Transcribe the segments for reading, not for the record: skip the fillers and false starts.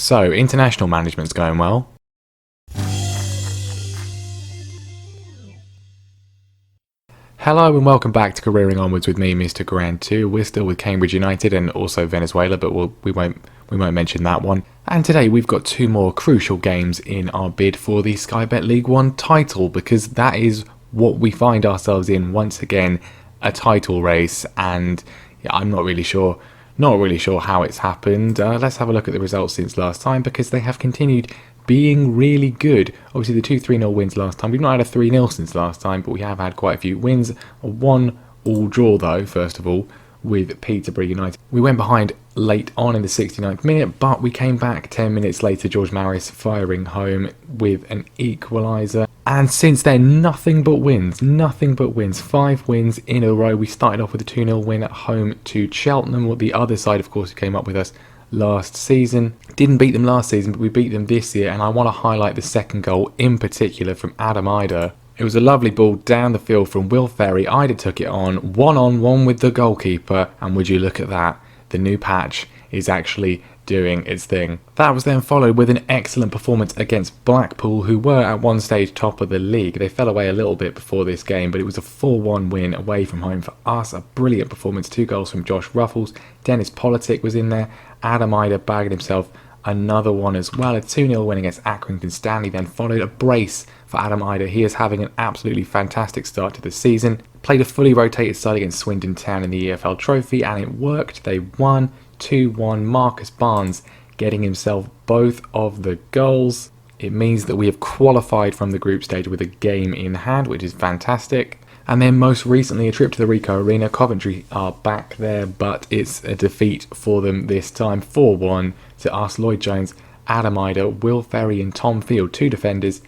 So, international management's going well. Hello and welcome back to Careering Onwards with me, Mr. Grand 2. We're still with Cambridge United and also Venezuela, but we won't mention that one. And today we've got two more crucial games in our bid for the Sky Bet League One title, because that is what we find ourselves in once again, a title race. And yeah, I'm not really sure how it's happened. Let's have a look at the results since last time, because they have continued being really good. Obviously the 2-3-0 wins last time. We've not had a 3-0 since last time, but we have had quite a few wins. A 1-1 draw though, first of all, with Peterborough United. We went behind late on in the 69th minute, but we came back 10 minutes later, George Maris firing home with an equaliser. And since then, nothing but wins. 5 wins in a row. We started off with a 2-0 win at home to Cheltenham, or the other side, of course, who came up with us last season. Didn't beat them last season, but we beat them this year, and I want to highlight the second goal in particular from Adam Ider. It was a lovely ball down the field from Will Ferry. Ider took it on one with the goalkeeper, and would you look at that, the new patch is actually doing its thing. That was then followed with an excellent performance against Blackpool, who were at one stage top of the league. They fell away a little bit before this game, but it was a 4-1 win away from home for us. A brilliant performance, 2 goals from Josh Ruffles. Dennis Politic was in there. Adam Ider bagged himself another one as well. A 2-0 win against Accrington Stanley then followed. A brace for Adam Ider. He is having an absolutely fantastic start to the season. Played a fully rotated side against Swindon Town in the EFL Trophy, and it worked. They won 2-1. Marcus Barnes getting himself both of the goals. It means that we have qualified from the group stage with a game in hand, which is fantastic. And then most recently, a trip to the Ricoh Arena. Coventry are back there, but it's a defeat for them this time. 4-1 to us. Lloyd Jones, Adam Ider, Will Ferry and Tom Field. 2 defenders,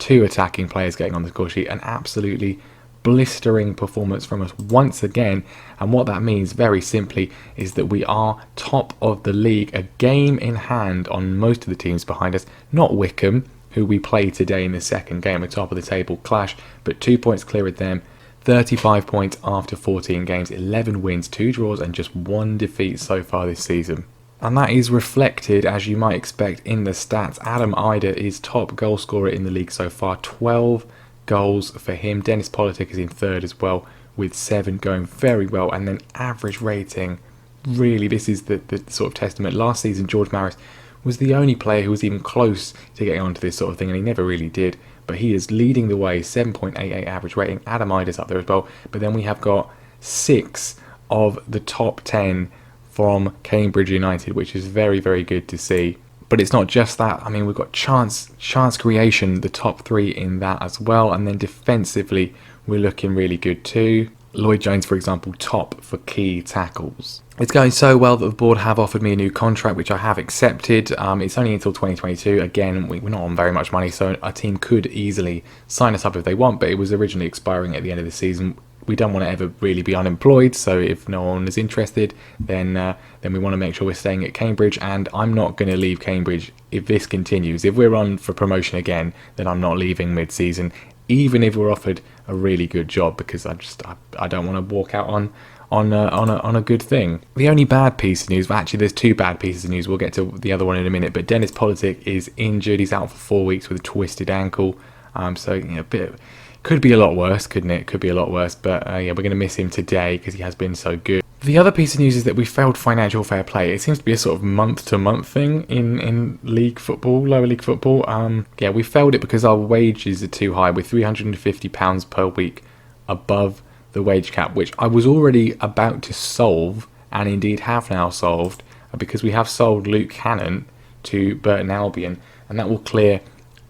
2 attacking players getting on the score sheet. An absolutely blistering performance from us once again. And what that means, very simply, is that we are top of the league. A game in hand on most of the teams behind us. Not Wickham, who we play today in the second game, a top of the table clash, but 2 points clear of them. 35 points after 14 games, 11 wins, 2 draws and just 1 defeat so far this season. And that is reflected, as you might expect, in the stats. Adam Ider is top goal scorer in the league so far, 12 goals for him. Dennis Politic is in third as well, with 7, going very well. And then average rating, really, this is the sort of testament. Last season, George Maris was the only player who was even close to getting onto this sort of thing, and he never really did. But he is leading the way, 7.88 average rating. Adam Ider's up there as well. But then we have got 6 of the top 10 from Cambridge United, which is very, very good to see. But it's not just that. I mean, we've got chance creation, the top 3 in that as well. And then defensively, we're looking really good too. Lloyd Jones, for example, top for key tackles. It's going so well that the board have offered me a new contract, which I have accepted. It's only until 2022. Again, we're not on very much money, so a team could easily sign us up if they want, but it was originally expiring at the end of the season. We don't want to ever really be unemployed, so if no one is interested, then we want to make sure we're staying at Cambridge, and I'm not going to leave Cambridge if this continues. If we're on for promotion again, then I'm not leaving mid-season, even if we're offered a really good job, because I don't want to walk out on a good thing. The only bad piece of news, well, actually there's 2 bad pieces of news, we'll get to the other one in a minute, but Dennis Politic is injured. He's out for 4 weeks with a twisted ankle, so a bit, could be a lot worse, couldn't it? Could be a lot worse, but yeah, we're going to miss him today because he has been so good. The other piece of news is that we failed financial fair play. It seems to be a sort of month-to-month thing in league football, lower league football. Yeah, we failed it because our wages are too high. We're £350 per week above the wage cap, which I was already about to solve, and indeed have now solved, because we have sold Luke Cannon to Burton Albion, and that will clear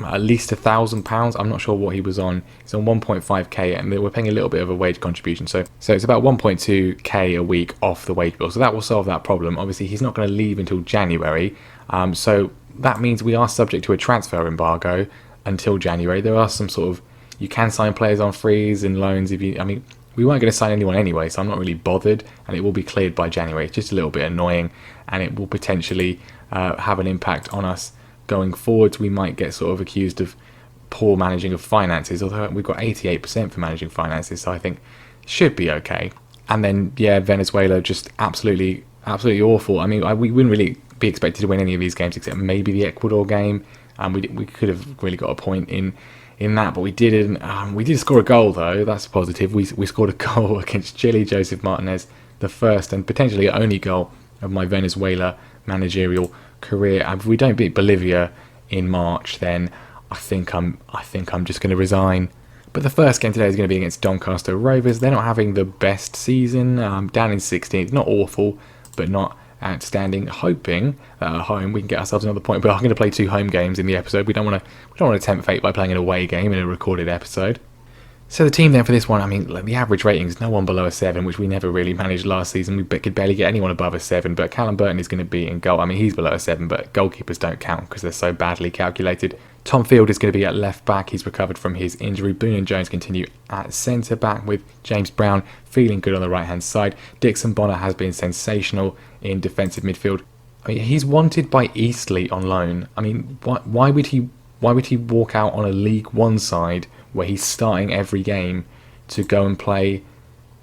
at least £1,000. I'm not sure what he was on. He's on 1.5k, and we're paying a little bit of a wage contribution, so it's about 1.2k a week off the wage bill, so that will solve that problem. Obviously he's not going to leave until January, so that means we are subject to a transfer embargo until January. There are some sort of, you can sign players on frees and loans if you, I mean, we weren't going to sign anyone anyway, so I'm not really bothered, and it will be cleared by January. It's just a little bit annoying, and it will potentially have an impact on us going forwards. We might get sort of accused of poor managing of finances, although we've got 88% for managing finances, so I think it should be okay. And then, yeah, Venezuela, just absolutely awful. I mean, we wouldn't really be expected to win any of these games except maybe the Ecuador game. We could have really got a point in that, but we didn't. We did score a goal though. That's positive. We scored a goal against Chile. Joseph Martinez, the first and potentially only goal of my Venezuela managerial career. And if we don't beat Bolivia in March, then I think I'm just going to resign. But the first game today is going to be against Doncaster Rovers. They're not having the best season. Down in 16th, not awful, but not outstanding. Hoping that at home we can get ourselves another point. But I'm going to play 2 home games in the episode. We don't want to tempt fate by playing an away game in a recorded episode. So the team then for this one, I mean, the average rating is no one below a 7, which we never really managed last season. We could barely get anyone above a 7, but Callum Burton is going to be in goal. I mean, he's below a 7, but goalkeepers don't count because they're so badly calculated. Tom Field is going to be at left back. He's recovered from his injury. Boone and Jones continue at centre back, with James Brown feeling good on the right hand side. Dixon Bonner has been sensational in defensive midfield. I mean, he's wanted by Eastleigh on loan. I mean, why would he walk out on a League One side where he's starting every game to go and play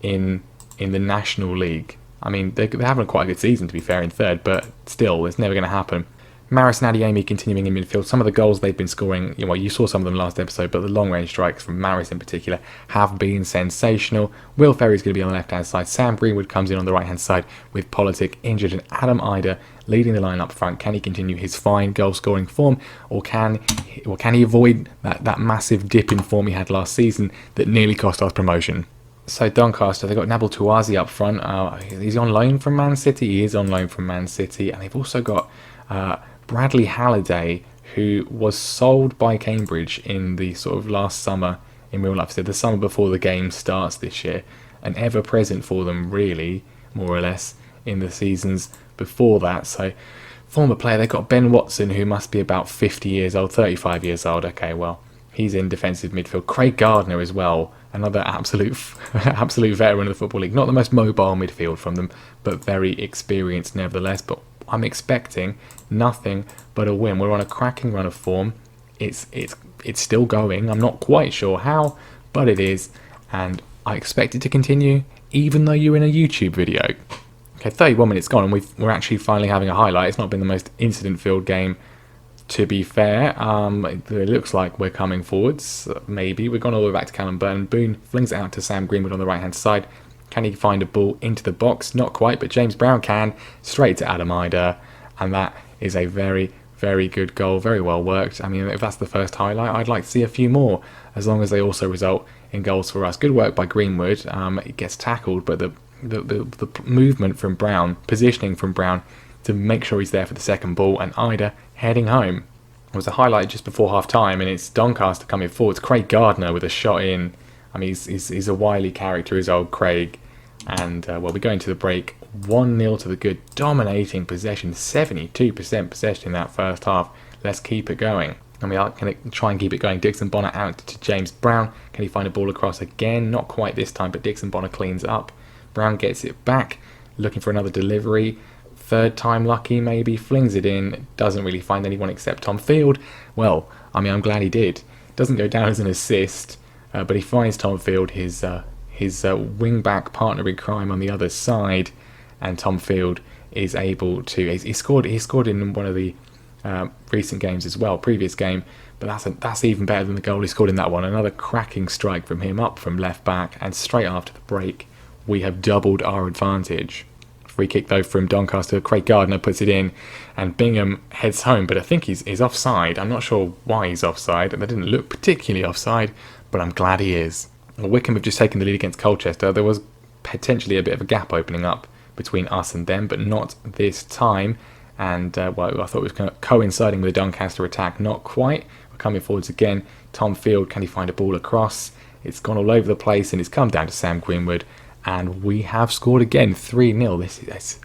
in the National League? I mean, they're having quite a good season, to be fair, in third, but still, it's never going to happen. Maris and Adeyemi continuing in midfield. Some of the goals they've been scoring, you saw some of them last episode, but the long-range strikes from Maris in particular have been sensational. Will Ferry's going to be on the left-hand side. Sam Greenwood comes in on the right-hand side with Politic injured, and Adam Ida leading the line up front. Can he continue his fine goal-scoring form, or can he avoid that massive dip in form he had last season that nearly cost us promotion? So Doncaster, they've got Nabil Touazi up front. He's on loan from Man City. He is on loan from Man City, and they've also got Bradley Halliday, who was sold by Cambridge in the sort of last summer in real life, so the summer before the game starts this year, and ever present for them really, more or less, in the seasons before that. So former player, they've got Ben Watson, who must be about 50 years old, 35 years old. Okay, well, he's in defensive midfield. Craig Gardner as well, another absolute veteran of the Football League. Not the most mobile midfield from them, but very experienced nevertheless. But I'm expecting nothing but a win. We're on a cracking run of form. It's still going. I'm not quite sure how, but it is, and I expect it to continue, even though you're in a YouTube video. Okay, 31 minutes gone, and we're actually finally having a highlight. It's not been the most incident-filled game, to be fair. It looks like we're coming forwards. Maybe we've gone all the way back to Callum Burton. Boone flings it out to Sam Greenwood on the right-hand side. Can he find a ball into the box? Not quite, but James Brown can. Straight to Adam Ida, and that is a very, very good goal. Very well worked. I mean, if that's the first highlight, I'd like to see a few more, as long as they also result in goals for us. Good work by Greenwood. It gets tackled, but the movement from Brown, positioning from Brown to make sure he's there for the second ball, and Ida heading home. It was a highlight just before half-time, and it's Doncaster coming forwards. Craig Gardner with a shot in. I mean, he's a wily character, is old Craig. And, we go into the break 1-0 to the good, dominating possession, 72% possession in that first half. Let's keep it going. And we are going to try and keep it going. Dixon Bonner out to James Brown. Can he find a ball across again? Not quite this time, but Dixon Bonner cleans up. Brown gets it back, looking for another delivery. Third time lucky, maybe. Flings it in. Doesn't really find anyone except Tom Field. Well, I mean, I'm glad he did. Doesn't go down as an assist, but he finds Tom Field, his wing-back partner in crime on the other side, and Tom Field is able to... He scored in one of the recent games as well, previous game, but that's even better than the goal he scored in that one. Another cracking strike from him up from left back, and straight after the break, we have doubled our advantage. Free kick though from Doncaster. Craig Gardner puts it in, and Bingham heads home, but I think he's offside. I'm not sure why he's offside, and that didn't look particularly offside, but I'm glad he is. Wycombe have just taken the lead against Colchester. There was potentially a bit of a gap opening up between us and them, but not this time. And I thought it was kind of coinciding with the Doncaster attack. Not quite. We're coming forwards again. Tom Field, can he find a ball across? It's gone all over the place, and it's come down to Sam Greenwood. And we have scored again, 3-0. This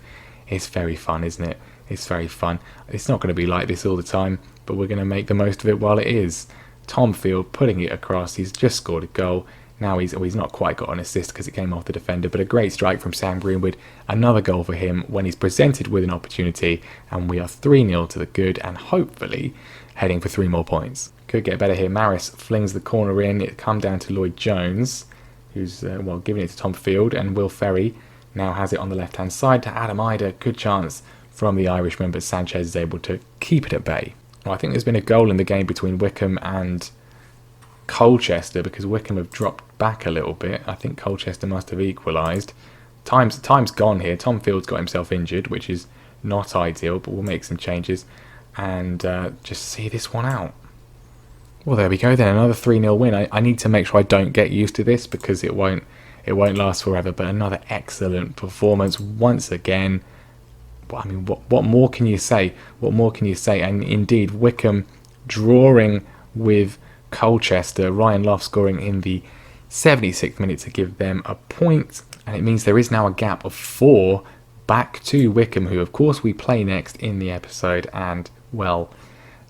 is very fun, isn't it? It's very fun. It's not going to be like this all the time, but we're going to make the most of it while it is. Tom Field putting it across. He's just scored a goal. Now he's not quite got an assist because it came off the defender, but a great strike from Sam Greenwood. Another goal for him when he's presented with an opportunity, and we are 3-0 to the good, and hopefully heading for 3 more points. Could get better here. Maris flings the corner in. It come down to Lloyd Jones, who's giving it to Tom Field, and Will Ferry now has it on the left-hand side to Adam Ida. Good chance from the Irishman, but Sanchez is able to keep it at bay. Well, I think there's been a goal in the game between Wickham and Colchester, because Wickham have dropped back a little bit. I think Colchester must have equalised. Time's gone here. Tom Field's got himself injured, which is not ideal, but we'll make some changes and just see this one out. Well, there we go then, another 3-0 win. I need to make sure I don't get used to this, because it won't last forever, but another excellent performance once again. I mean, what more can you say? What more can you say? And indeed, Wickham drawing with Colchester, Ryan Loft scoring in the 76th minute to give them a point, and it means there is now a gap of 4 back to Wickham, who of course we play next in the episode. And well,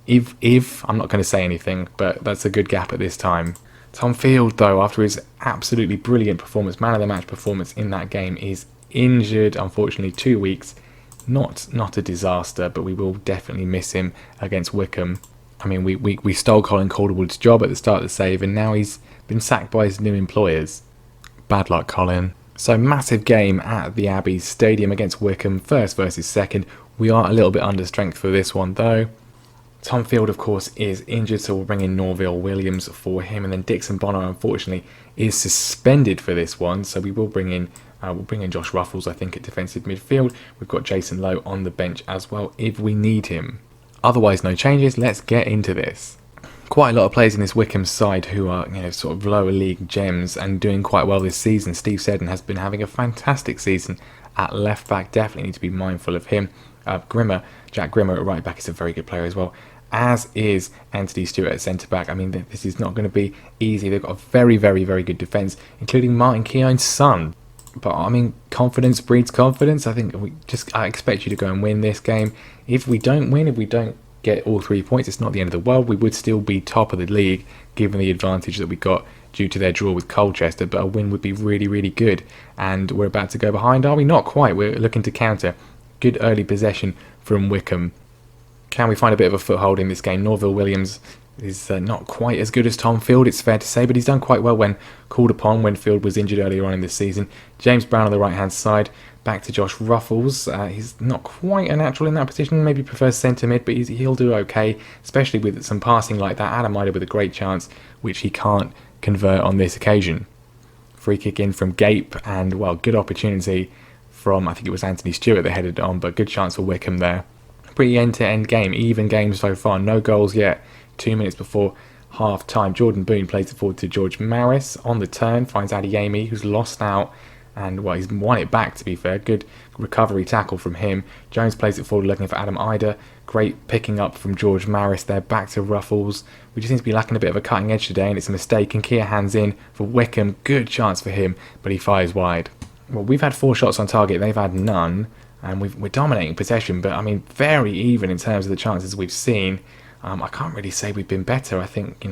if I'm not going to say anything, but that's a good gap at this time. Tom Field, though, after his absolutely brilliant performance, man of the match performance in that game, is injured, unfortunately, 2 weeks. Not a disaster, but we will definitely miss him against Wickham. I mean, we stole Colin Calderwood's job at the start of the save, and now he's been sacked by his new employers. Bad luck, Colin. So, massive game at the Abbey Stadium against Wickham, first versus second. We are a little bit under strength for this one, though. Tom Field, of course, is injured, so we'll bring in Norville Williams for him, and then Dixon Bonner, unfortunately, is suspended for this one, so we will bring in Josh Ruffles, I think, at defensive midfield. We've got Jason Lowe on the bench as well if we need him. Otherwise, no changes. Let's get into this. Quite a lot of players in this Wickham side who are, sort of lower league gems and doing quite well this season. Steve Seddon has been having a fantastic season at left back. Definitely need to be mindful of him. Jack Grimmer at right back is a very good player as well, as is Anthony Stewart at centre back. I mean, this is not going to be easy. They've got a very, very, very good defence, including Martin Keown's son. But I mean, confidence breeds confidence. I think I expect you to go and win this game. If we don't win, if we don't get all 3 points, it's not the end of the world. We would still be top of the league, given the advantage that we got due to their draw with Colchester. But a win would be really, really good. And we're about to go behind, are we? Not quite. We're looking to counter. Good early possession from Wickham. Can we find a bit of a foothold in this game? Norville Williams is not quite as good as Tom Field, it's fair to say, but he's done quite well when called upon, when Field was injured earlier on in this season. James Brown on the right-hand side, back to Josh Ruffles. He's not quite a natural in that position, maybe prefers centre mid, but he'll do okay, especially with some passing like that. Adam Ida with a great chance, which he can't convert on this occasion. Free kick in from Gape, and, well, good opportunity from, I think it was Anthony Stewart that headed it on, but good chance for Wickham there. Pretty end-to-end game, even game so far, no goals yet. 2 minutes before half-time, Jordan Boone plays it forward to George Maris. On the turn, finds Adeyemi, who's lost out, and, well, he's won it back, to be fair. Good recovery tackle from him. Jones plays it forward, looking for Adam Ida. Great picking up from George Maris there, back to Ruffles. We just seem to be lacking a bit of a cutting edge today, and it's a mistake. And Kia hands in for Wickham. Good chance for him, but he fires wide. Well, we've had 4 shots on target, they've had none, and we're dominating possession, but, I mean, very even in terms of the chances we've seen. I can't really say we've been better. I think,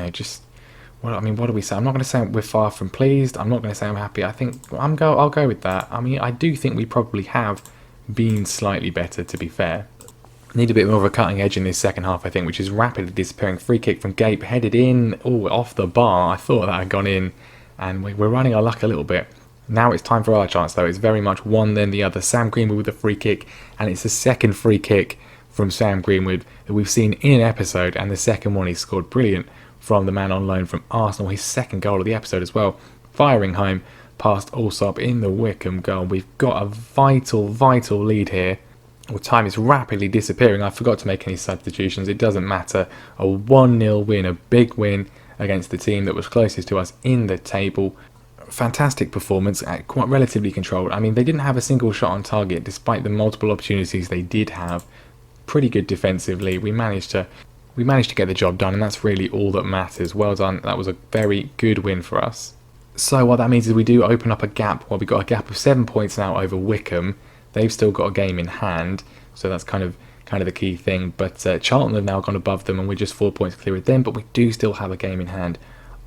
what do we say? I'm not going to say we're far from pleased. I'm not going to say I'm happy. I think I'll go with that. I mean, I do think we probably have been slightly better, to be fair. Need a bit more of a cutting edge in this second half, I think, which is rapidly disappearing. Free kick from Gape, headed in, off the bar. I thought that had gone in, and we're running our luck a little bit. Now it's time for our chance, though. It's very much one then the other. Sam Greenwood with a free kick, and it's the second free kick from Sam Greenwood that we've seen in an episode, and the second one he scored brilliant from the man on loan from Arsenal, his second goal of the episode as well, firing home past Allsop in the Wickham goal. We've got a vital lead here. Well, time is rapidly disappearing. I forgot to make any substitutions. It doesn't matter. A 1-0 win, a big win against the team that was closest to us in the table. Fantastic performance, quite relatively controlled. I mean, they didn't have a single shot on target despite the multiple opportunities they did have. Pretty good defensively. We managed to get the job done, and that's really all that matters. Well done. That was a very good win for us. So what that means is we do open up a gap. Well, we've got a gap of 7 points now over Wickham. They've still got a game in hand, so that's kind of the key thing. But Charlton have now gone above them, and we're just 4 points clear of them, but we do still have a game in hand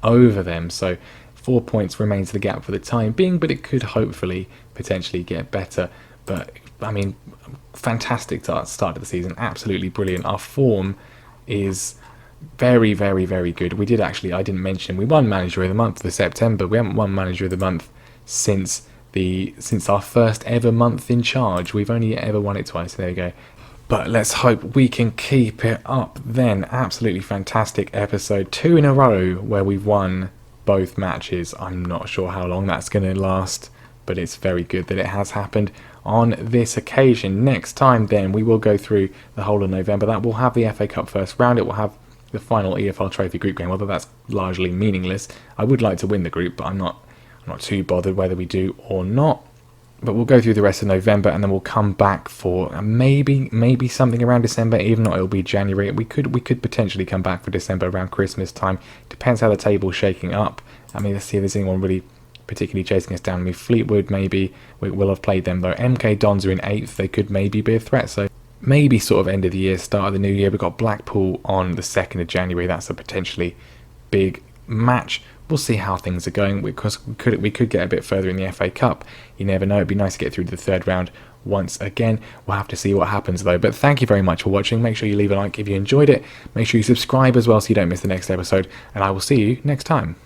over them. So 4 points remains the gap for the time being, but it could hopefully potentially get better. But I mean, fantastic start of the season, absolutely brilliant. Our form is very, very, very good. We did actually, I didn't mention, we won Manager of the Month for September. We haven't won Manager of the Month since our first ever month in charge. We've only ever won it twice. There you go. But let's hope we can keep it up then. Absolutely fantastic episode. 2 in a row where we've won both matches. I'm not sure how long that's going to last, but it's very good that it has happened on this occasion. Next time then we will go through the whole of November. That will have the FA Cup first round. It will have the final EFL Trophy group game, although that's largely meaningless. I would like to win the group, but I'm not too bothered whether we do or not. But we'll go through the rest of November, and then we'll come back for maybe something around December. Even not, it'll be January. We could potentially come back for December around Christmas time. Depends how the table's shaking up. I mean, let's see if there's anyone really particularly chasing us down. I mean, Fleetwood maybe we'll have played them though. MK Dons are in 8th. They could maybe be a threat. So maybe sort of end of the year, start of the new year. We've got Blackpool on the 2nd of January. That's a potentially big match. We'll see how things are going, because we could get a bit further in the FA Cup. You never know. It'd be nice to get through to the 3rd round once again. We'll have to see what happens though. But thank you very much for watching. Make sure you leave a like if you enjoyed it. Make sure you subscribe as well so you don't miss the next episode. And I will see you next time.